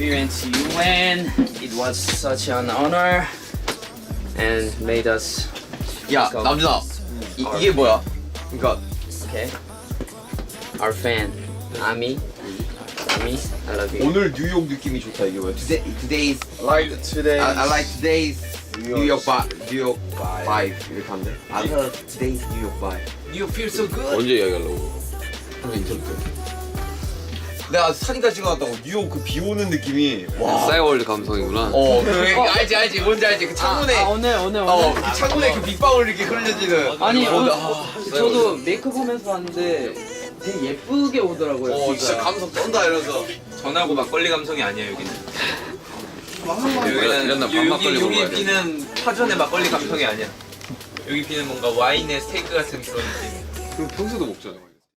We went to UN. It was such an honor and made us. 야 남준아 이게 뭐야? 그러니까 Okay. Our fan, ARMI. ARMI, I love you. 오늘 뉴욕 느낌이 좋다 이게 뭐야? Today's Like today. I like today's 뉴욕 vibe 이렇게 하면 돼? I love today's 뉴욕 vibe. You feel so good. 언제 이야기하려고? 인터뷰 때. 내가 사진다 찍어놨다고 뉴욕 그 비 오는 느낌이 와. 싸이월드 감성이구나. 알지 뭔지 알지 그 창문에 오늘. 그 창문에 그 빗방울 이렇게 흘려지는 아니 저도 메이크업 하면서 봤는데 되게 예쁘게 오더라고요. 진짜 감성 떤다 이러면서 전하고 막걸리 감성이 아니야 여기는. 이런 날 밥 막걸리 먹어야 여기 돼. 비는 파전의 막걸리 감성이 아니야. 여기 비는 뭔가 와인의 스테이크 같은 그런 느낌. 그럼 평소도 먹잖아.